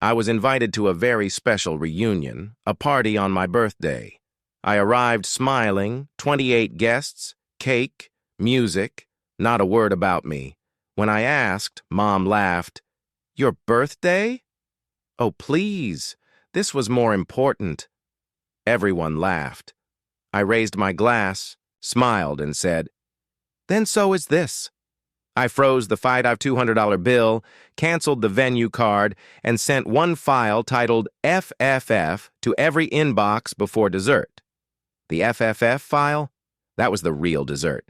I was invited to a very special reunion, a party on my birthday. I arrived smiling, 28 guests, cake, music, not a word about me. When I asked, Mom laughed, "Your birthday? Oh, please, this was more important." Everyone laughed. I raised my glass, smiled, and said, "Then so is this." I froze the $200 bill, canceled the venue card, and sent one file titled FFF to every inbox before dessert. The FFF file? That was the real dessert.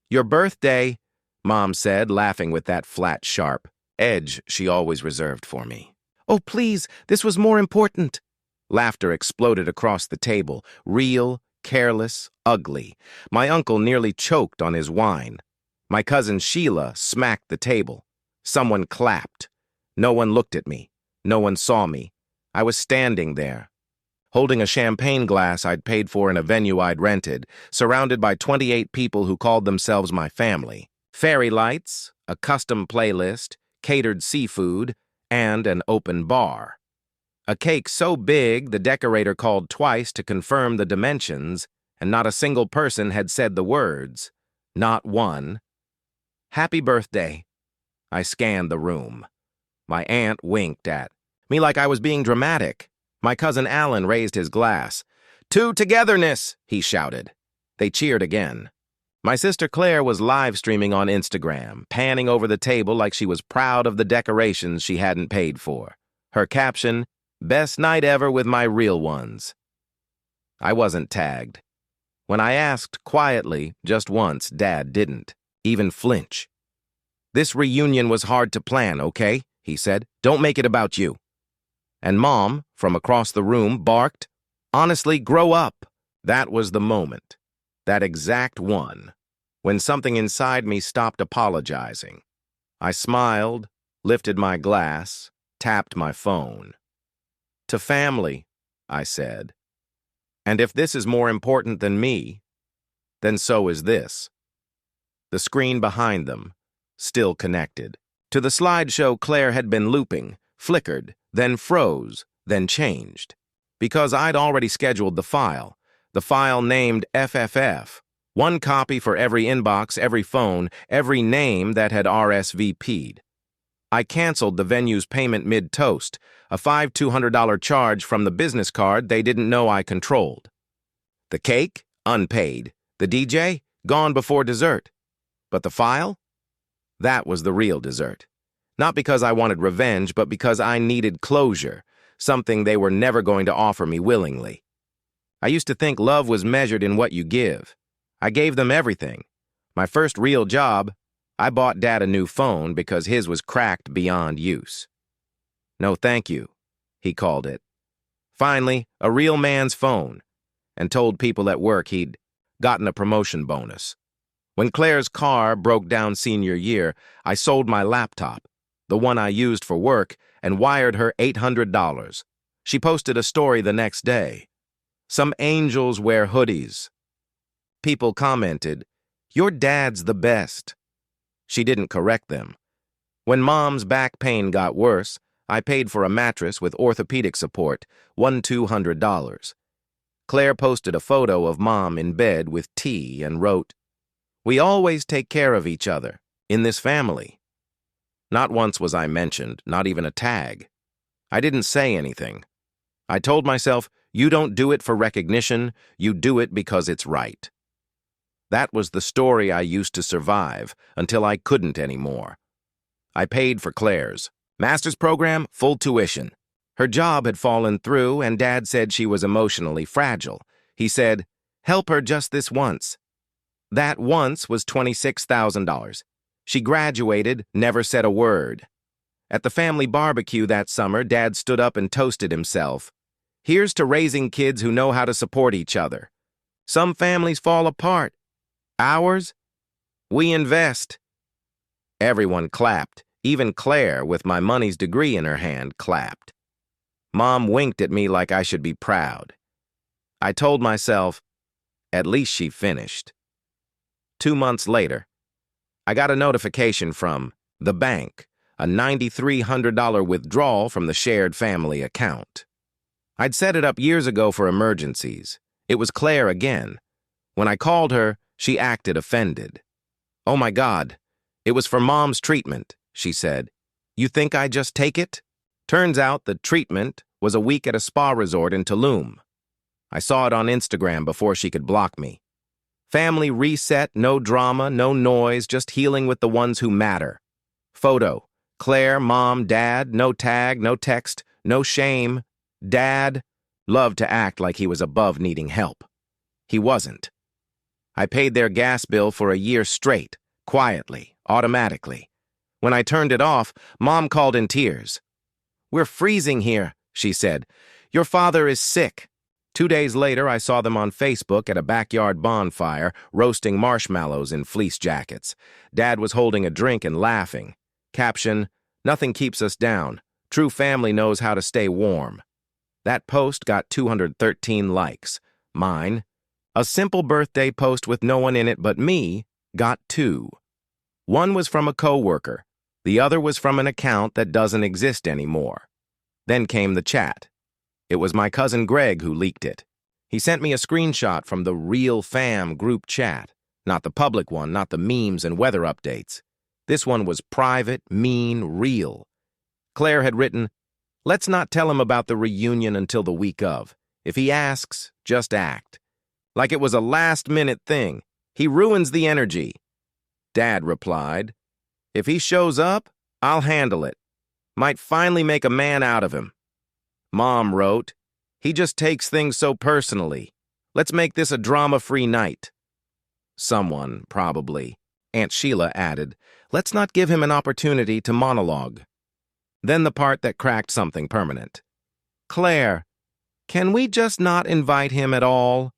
"Your birthday," Mom said, laughing with that flat, sharp edge she always reserved for me. "Oh, please, this was more important." Laughter exploded across the table, real, careless, ugly. My uncle nearly choked on his wine. My cousin Sheila smacked the table. Someone clapped. No one looked at me. No one saw me. I was standing there, holding a champagne glass I'd paid for in a venue I'd rented, surrounded by 28 people who called themselves my family. Fairy lights, a custom playlist, catered seafood, and an open bar. A cake so big the decorator called twice to confirm the dimensions, and not a single person had said the words. Not one. "Happy birthday." I scanned the room. My aunt winked at me like I was being dramatic. My cousin Alan raised his glass. "To togetherness," he shouted. They cheered again. My sister Claire was live streaming on Instagram, panning over the table like she was proud of the decorations she hadn't paid for. Her caption, "Best night ever with my real ones." I wasn't tagged. When I asked quietly, just once, Dad didn't even flinch. "This reunion was hard to plan, okay?" he said. "Don't make it about you." And Mom, from across the room, barked, "Honestly, grow up." That was the moment, that exact one, when something inside me stopped apologizing. I smiled, lifted my glass, tapped my phone. "To family," I said. "And if this is more important than me, then so is this." The screen behind them, still connected. To the slideshow Claire had been looping, flickered, then froze, then changed. Because I'd already scheduled the file named FFF, one copy for every inbox, every phone, every name that had RSVP'd. I canceled the venue's payment mid-toast, a $200 charge from the business card they didn't know I controlled. The cake? Unpaid. The DJ? Gone before dessert. But the file? That was the real dessert. Not because I wanted revenge, but because I needed closure, something they were never going to offer me willingly. I used to think love was measured in what you give. I gave them everything. My first real job, I bought Dad a new phone because his was cracked beyond use. "No thank you," he called it. Finally, a real man's phone, and told people at work he'd gotten a promotion bonus. When Claire's car broke down senior year, I sold my laptop, the one I used for work, and wired her $800. She posted a story the next day. "Some angels wear hoodies." People commented, "Your dad's the best." She didn't correct them. When Mom's back pain got worse, I paid for a mattress with orthopedic support, $200. Claire posted a photo of Mom in bed with tea and wrote, "We always take care of each other, in this family." Not once was I mentioned, not even a tag. I didn't say anything. I told myself, you don't do it for recognition, you do it because it's right. That was the story I used to survive, until I couldn't anymore. I paid for Claire's master's program, full tuition. Her job had fallen through, and Dad said she was emotionally fragile. He said, "Help her just this once." That once was $26,000. She graduated, never said a word. At the family barbecue that summer, Dad stood up and toasted himself. "Here's to raising kids who know how to support each other. Some families fall apart. Ours? We invest." Everyone clapped. Even Claire, with my money's degree in her hand, clapped. Mom winked at me like I should be proud. I told myself, at least she finished. 2 months later, I got a notification from the bank, a $9,300 withdrawal from the shared family account. I'd set it up years ago for emergencies. It was Claire again. When I called her, she acted offended. "Oh my God, it was for Mom's treatment," she said. "You think I just take it?" Turns out the treatment was a week at a spa resort in Tulum. I saw it on Instagram before she could block me. Family reset, no drama, no noise, just healing with the ones who matter. Photo: Claire, Mom, Dad, no tag, no text, no shame. Dad loved to act like he was above needing help. He wasn't. I paid their gas bill for a year straight, quietly, automatically. When I turned it off, Mom called in tears. "We're freezing here," she said. "Your father is sick." 2 days later, I saw them on Facebook at a backyard bonfire, roasting marshmallows in fleece jackets. Dad was holding a drink and laughing. Caption: "Nothing keeps us down. True family knows how to stay warm." That post got 213 likes. Mine, a simple birthday post with no one in it but me, got 2. One was from a coworker. The other was from an account that doesn't exist anymore. Then came the chat. It was my cousin Greg who leaked it. He sent me a screenshot from the Real Fam group chat. Not the public one, not the memes and weather updates. This one was private, mean, real. Claire had written, "Let's not tell him about the reunion until the week of. If he asks, just act. Like it was a last-minute thing. He ruins the energy." Dad replied, "If he shows up, I'll handle it. Might finally make a man out of him." Mom wrote, "He just takes things so personally. Let's make this a drama-free night." Someone, probably, Aunt Sheila, added, "Let's not give him an opportunity to monologue." Then the part that cracked something permanent. "Claire, can we just not invite him at all?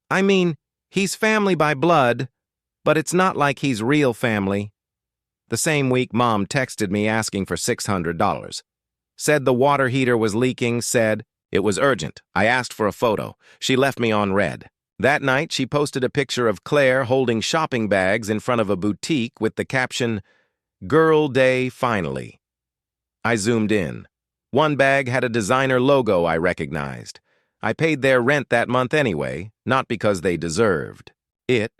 I mean, he's family by blood, but it's not like he's real family." The same week, Mom texted me asking for $600. Said the water heater was leaking, said it was urgent. I asked for a photo. She left me on red. That night, she posted a picture of Claire holding shopping bags in front of a boutique with the caption, "Girl Day Finally." I zoomed in. One bag had a designer logo I recognized. I paid their rent that month anyway, not because they deserved it,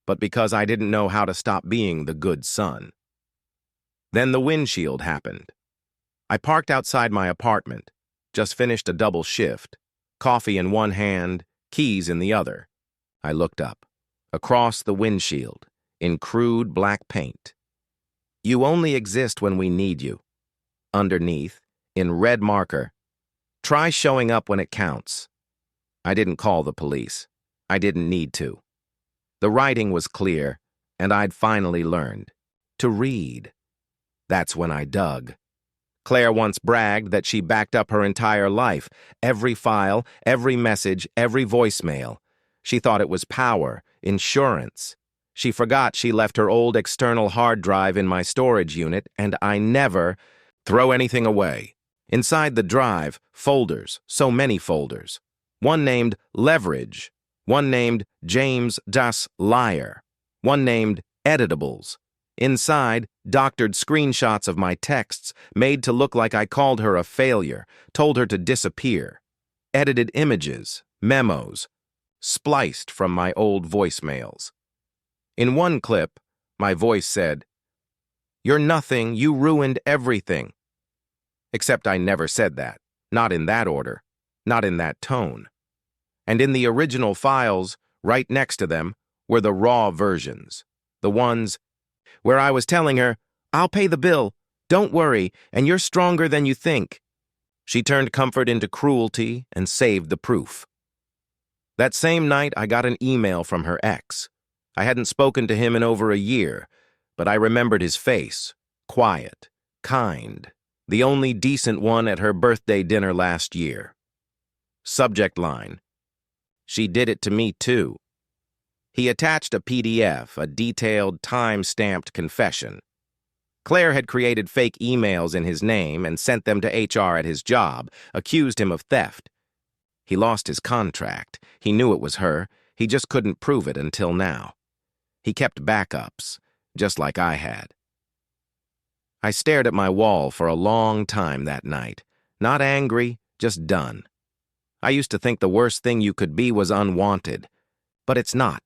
but because I didn't know how to stop being the good son. Then the windshield happened. I parked outside my apartment, just finished a double shift, coffee in one hand, keys in the other. I looked up. Across the windshield, in crude black paint. "You only exist when we need you." Underneath, in red marker, "Try showing up when it counts." I didn't call the police. I didn't need to. The writing was clear, and I'd finally learned to read. That's when I dug. Claire once bragged that she backed up her entire life, every file, every message, every voicemail. She thought it was power, insurance. She forgot she left her old external hard drive in my storage unit, and I never throw anything away. Inside the drive, folders, so many folders. One named Leverage, one named James Das Liar, one named Editables. Inside, doctored screenshots of my texts made to look like I called her a failure, told her to disappear. Edited images, memos, spliced from my old voicemails. In one clip, my voice said, "You're nothing, you ruined everything." Except I never said that, not in that order, not in that tone. And in the original files, right next to them, were the raw versions, the ones where I was telling her, "I'll pay the bill, don't worry, and you're stronger than you think." She turned comfort into cruelty and saved the proof. That same night, I got an email from her ex. I hadn't spoken to him in over a year, but I remembered his face, quiet, kind, the only decent one at her birthday dinner last year. Subject line: "She did it to me too." He attached a PDF, a detailed, time-stamped confession. Claire had created fake emails in his name and sent them to HR at his job, accused him of theft. He lost his contract. He knew it was her. He just couldn't prove it until now. He kept backups, just like I had. I stared at my wall for a long time that night. Not angry, just done. I used to think the worst thing you could be was unwanted, but it's not.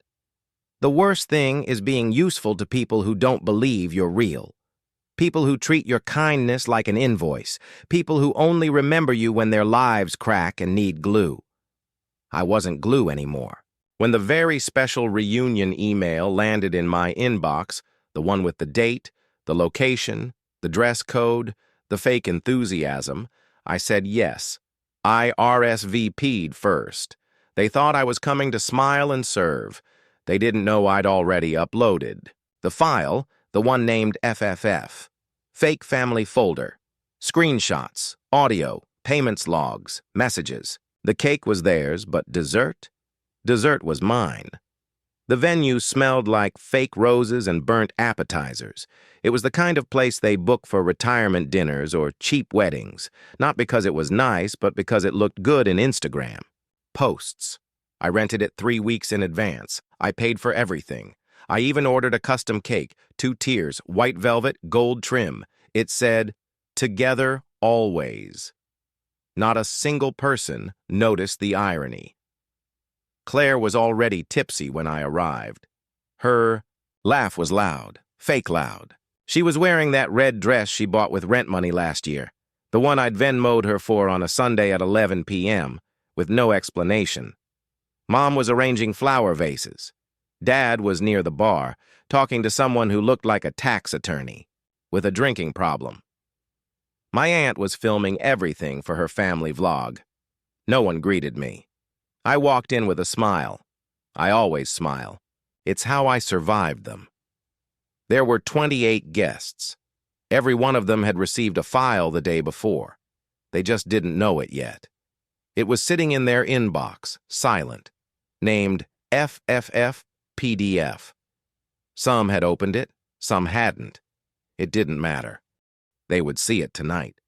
The worst thing is being useful to people who don't believe you're real. People who treat your kindness like an invoice. People who only remember you when their lives crack and need glue. I wasn't glue anymore. When the very special reunion email landed in my inbox, the one with the date, the location, the dress code, the fake enthusiasm, I said yes. I RSVP'd first. They thought I was coming to smile and serve. They didn't know I'd already uploaded. The file, the one named FFF. Fake family folder. Screenshots, audio, payments logs, messages. The cake was theirs, but dessert? Dessert was mine. The venue smelled like fake roses and burnt appetizers. It was the kind of place they book for retirement dinners or cheap weddings, not because it was nice, but because it looked good in Instagram. Posts. I rented it 3 weeks in advance. I paid for everything. I even ordered a custom cake, 2 tiers, white velvet, gold trim. It said, "Together always." Not a single person noticed the irony. Claire was already tipsy when I arrived. Her laugh was loud, fake loud. She was wearing that red dress she bought with rent money last year, the one I'd Venmo'd her for on a Sunday at 11 p.m., with no explanation. Mom was arranging flower vases. Dad was near the bar, talking to someone who looked like a tax attorney, with a drinking problem. My aunt was filming everything for her family vlog. No one greeted me. I walked in with a smile. I always smile. It's how I survived them. There were 28 guests. Every one of them had received a file the day before. They just didn't know it yet. It was sitting in their inbox, silent, named FFF PDF. Some had opened it, some hadn't. It didn't matter. They would see it tonight.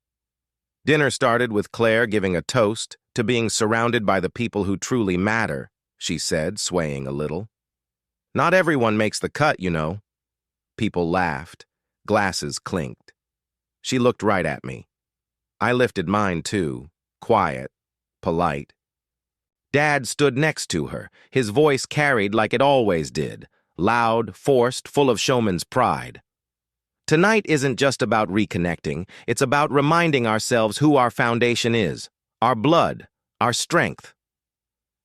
Dinner started with Claire giving a toast to being surrounded by the people who truly matter, she said, swaying a little. Not everyone makes the cut, you know. People laughed. Glasses clinked. She looked right at me. I lifted mine too, quiet, polite. Dad stood next to her, his voice carried like it always did, loud, forced, full of showman's pride. Tonight isn't just about reconnecting, it's about reminding ourselves who our foundation is, our blood, our strength.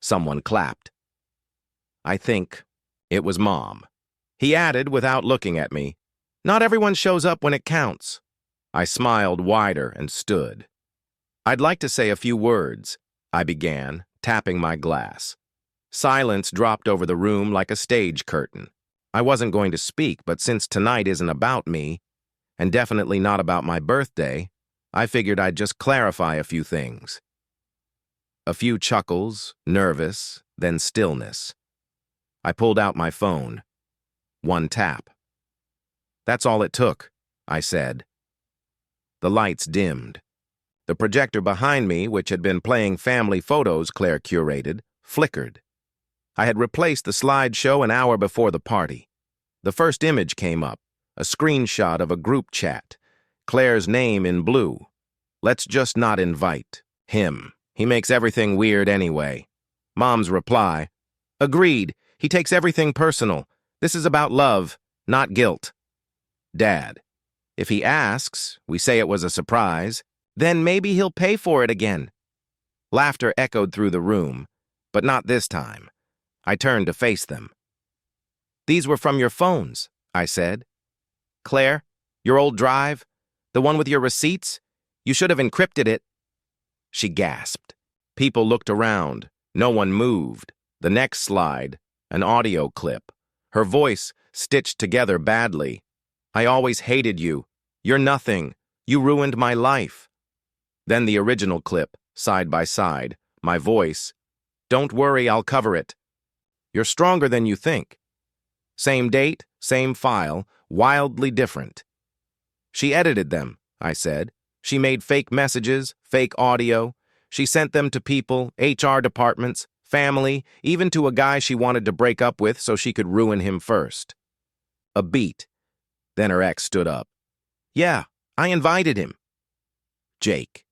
Someone clapped. I think it was Mom. He added without looking at me, "Not everyone shows up when it counts." I smiled wider and stood. "I'd like to say a few words," I began, tapping my glass. Silence dropped over the room like a stage curtain. I wasn't going to speak, but since tonight isn't about me, and definitely not about my birthday, I figured I'd just clarify a few things. A few chuckles, nervous, then stillness. I pulled out my phone. 1 tap. "That's all it took," I said. The lights dimmed. The projector behind me, which had been playing family photos Claire curated, flickered. I had replaced the slideshow an hour before the party. The first image came up, a screenshot of a group chat. Claire's name in blue. "Let's just not invite him. He makes everything weird anyway." Mom's reply. "Agreed. He takes everything personal. This is about love, not guilt." Dad. "If he asks, we say it was a surprise. Then maybe he'll pay for it again." Laughter echoed through the room, but not this time. I turned to face them. "These were from your phones," I said. "Claire, your old drive, the one with your receipts, you should have encrypted it." She gasped. People looked around. No one moved. The next slide, an audio clip. Her voice stitched together badly. "I always hated you. You're nothing. You ruined my life." Then the original clip, side by side, my voice. "Don't worry, I'll cover it. You're stronger than you think." Same date, same file, wildly different. "She edited them," I said. "She made fake messages, fake audio. She sent them to people, HR departments, family, even to a guy she wanted to break up with so she could ruin him first." A beat. Then her ex stood up. "Yeah, I invited him. Jake.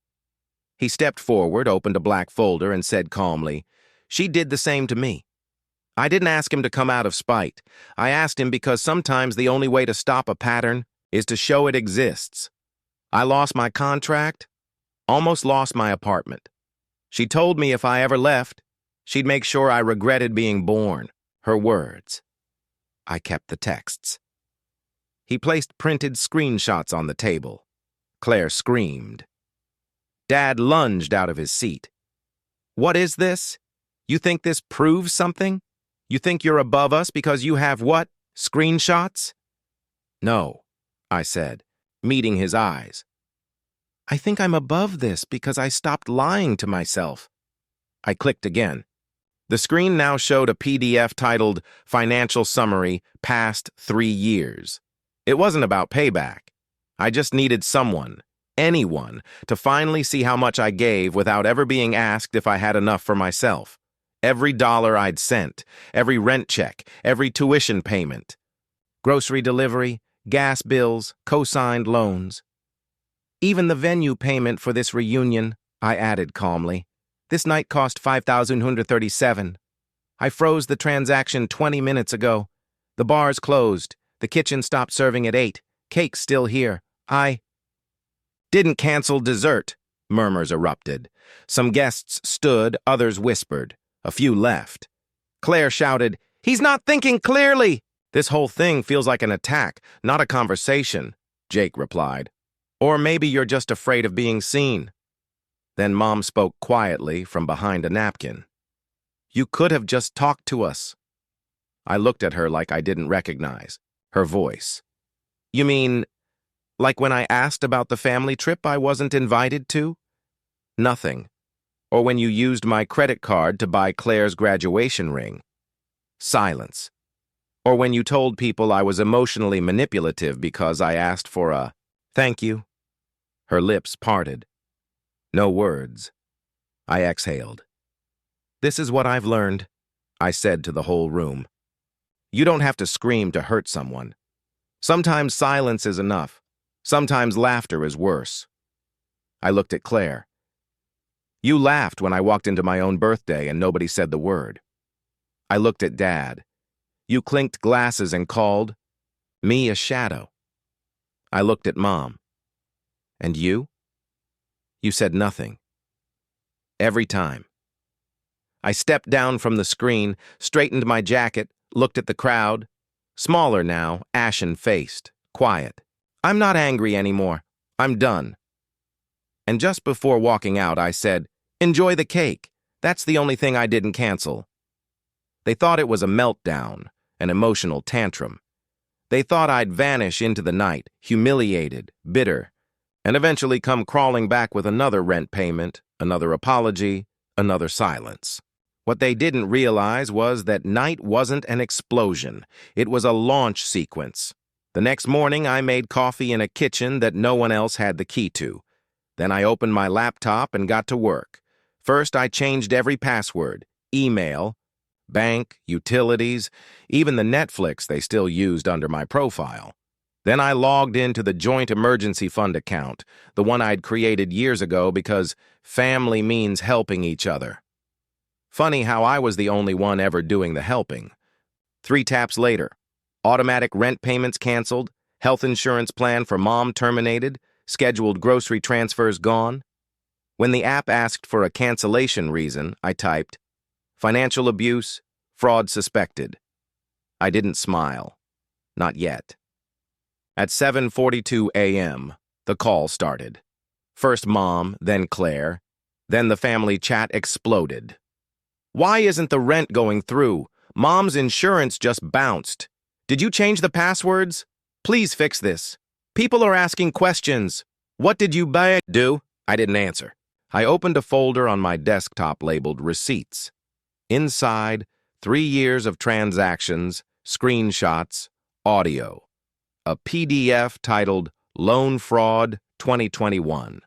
He stepped forward, opened a black folder, and said calmly, "She did the same to me. I didn't ask him to come out of spite. I asked him because sometimes the only way to stop a pattern is to show it exists. I lost my contract, almost lost my apartment. She told me if I ever left, she'd make sure I regretted being born." Her words. I kept the texts. He placed printed screenshots on the table. Claire screamed. Dad lunged out of his seat. "What is this? You think this proves something? You think you're above us because you have what? Screenshots?" "No," I said, meeting his eyes. "I think I'm above this because I stopped lying to myself." I clicked again. The screen now showed a PDF titled Financial Summary, Past 3 Years. It wasn't about payback. I just needed someone, anyone, to finally see how much I gave without ever being asked if I had enough for myself. Every dollar I'd sent, every rent check, every tuition payment. Grocery delivery, gas bills, co-signed loans. Even the venue payment for this reunion, I added calmly. This night cost $5,137. I froze the transaction 20 minutes ago. The bar's closed. The kitchen stopped serving at 8. Cake's still here. I didn't cancel dessert, murmurs erupted. Some guests stood, others whispered. A few left. Claire shouted, "He's not thinking clearly!" "This whole thing feels like an attack, not a conversation," Jake replied. "Or maybe you're just afraid of being seen." Then Mom spoke quietly from behind a napkin. "You could have just talked to us." I looked at her like I didn't recognize her voice. "You mean, like when I asked about the family trip I wasn't invited to?" "Nothing. Or when you used my credit card to buy Claire's graduation ring." Silence. "Or when you told people I was emotionally manipulative because I asked for a thank you." Her lips parted. No words. I exhaled. "This is what I've learned," I said to the whole room. You don't have to scream to hurt someone. Sometimes silence is enough. Sometimes laughter is worse. I looked at Claire. "You laughed when I walked into my own birthday and nobody said the word." I looked at Dad. "You clinked glasses and called me a shadow." I looked at Mom. "And you? You said nothing." Every time. I stepped down from the screen, straightened my jacket, looked at the crowd. Smaller now, ashen-faced, quiet. "I'm not angry anymore. I'm done." And just before walking out, I said, "Enjoy the cake. That's the only thing I didn't cancel." They thought it was a meltdown, an emotional tantrum. They thought I'd vanish into the night, humiliated, bitter, and eventually come crawling back with another rent payment, another apology, another silence. What they didn't realize was that night wasn't an explosion. It was a launch sequence. The next morning, I made coffee in a kitchen that no one else had the key to. Then I opened my laptop and got to work. First, I changed every password, email, bank, utilities, even the Netflix they still used under my profile. Then I logged into the joint emergency fund account, the one I'd created years ago because family means helping each other. Funny how I was the only one ever doing the helping. 3 taps later, automatic rent payments canceled, health insurance plan for Mom terminated, scheduled grocery transfers gone. When the app asked for a cancellation reason, I typed, "Financial abuse, fraud suspected." I didn't smile. Not yet. At 7:42 a.m., the call started. First Mom, then Claire. Then the family chat exploded. "Why isn't the rent going through? Mom's insurance just bounced. Did you change the passwords? Please fix this. People are asking questions. What did you do?" I didn't answer. I opened a folder on my desktop labeled Receipts. Inside, 3 years of transactions, screenshots, audio. A PDF titled Loan Fraud 2021.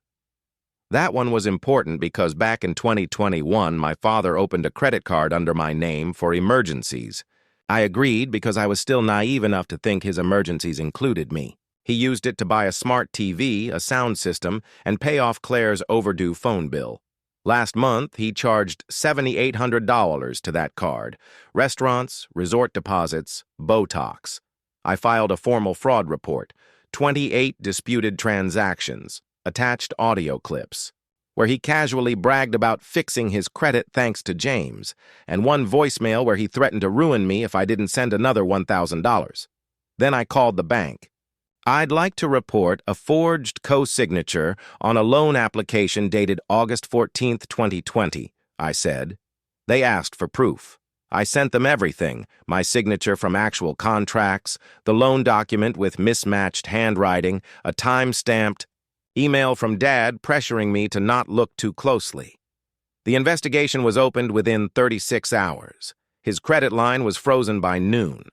That one was important because back in 2021, my father opened a credit card under my name for emergencies. I agreed because I was still naive enough to think his emergencies included me. He used it to buy a smart TV, a sound system, and pay off Claire's overdue phone bill. Last month, he charged $7,800 to that card. Restaurants, resort deposits, Botox. I filed a formal fraud report. 28 disputed transactions, attached audio clips, where he casually bragged about fixing his credit thanks to James, and one voicemail where he threatened to ruin me if I didn't send another $1,000. Then I called the bank. I'd like to report a forged co-signature on a loan application dated August 14, 2020, I said. They asked for proof. I sent them everything, my signature from actual contracts, the loan document with mismatched handwriting, a time-stamped email from Dad pressuring me to not look too closely. The investigation was opened within 36 hours. His credit line was frozen by noon.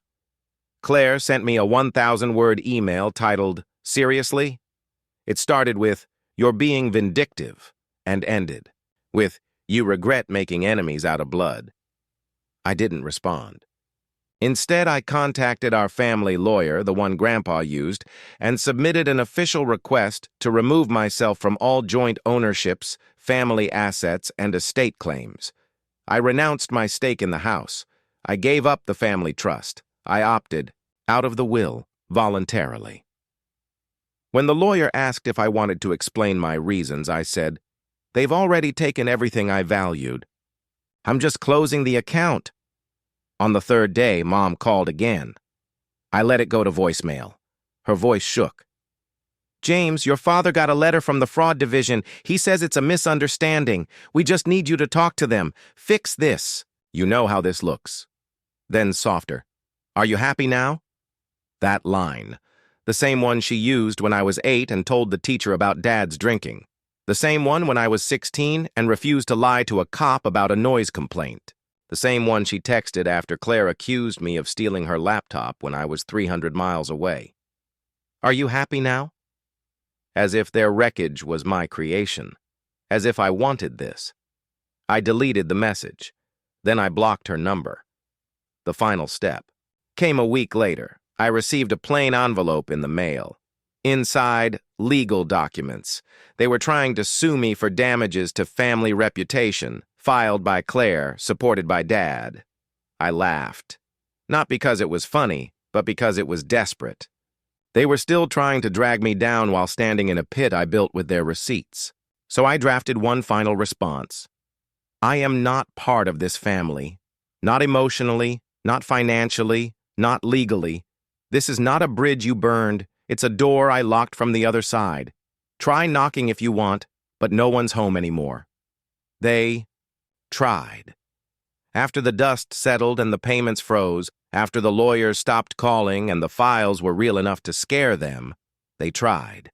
Claire sent me a 1,000-word email titled, "Seriously?" It started with, "You're being vindictive," and ended with, "You regret making enemies out of blood." I didn't respond. Instead, I contacted our family lawyer, the one Grandpa used, and submitted an official request to remove myself from all joint ownerships, family assets, and estate claims. I renounced my stake in the house. I gave up the family trust. I opted out of the will voluntarily. When the lawyer asked if I wanted to explain my reasons, I said, "They've already taken everything I valued. I'm just closing the account." On the third day, Mom called again. I let it go to voicemail. Her voice shook. "James, your father got a letter from the fraud division. He says it's a misunderstanding. We just need you to talk to them. Fix this. You know how this looks." Then softer. "Are you happy now?" That line. The same one she used when I was 8 and told the teacher about Dad's drinking. The same one when I was 16 and refused to lie to a cop about a noise complaint. The same one she texted after Claire accused me of stealing her laptop when I was 300 miles away. "Are you happy now?" As if their wreckage was my creation. As if I wanted this. I deleted the message. Then I blocked her number. The final step came a week later. I received a plain envelope in the mail. Inside, legal documents. They were trying to sue me for damages to family reputation, filed by Claire, supported by Dad. I laughed. Not because it was funny, but because it was desperate. They were still trying to drag me down while standing in a pit I built with their receipts. So I drafted one final response. I am not part of this family. Not emotionally, not financially, not legally. This is not a bridge you burned. It's a door I locked from the other side. Try knocking if you want, but no one's home anymore. They tried. After the dust settled and the payments froze, after the lawyers stopped calling and the files were real enough to scare them, they tried.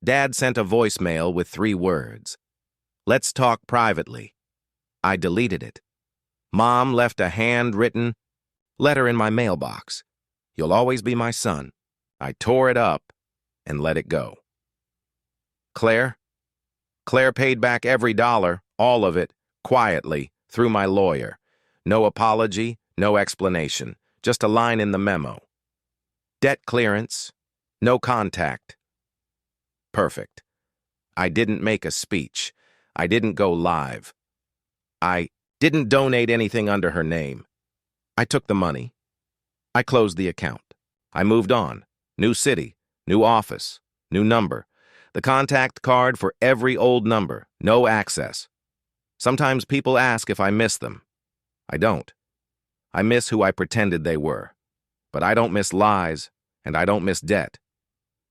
Dad sent a voicemail with 3 words. "Let's talk privately." I deleted it. Mom left a handwritten letter in my mailbox. "You'll always be my son." I tore it up and let it go. Claire paid back every dollar, all of it, quietly, through my lawyer. No apology, no explanation, just a line in the memo. Debt clearance, no contact. Perfect. I didn't make a speech. I didn't go live. I didn't donate anything under her name. I took the money. I closed the account. I moved on. New city, new office, new number. The contact card for every old number, no access. Sometimes people ask if I miss them. I don't. I miss who I pretended they were. But I don't miss lies, and I don't miss debt.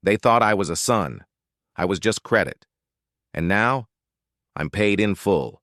They thought I was a son. I was just credit. And now, I'm paid in full.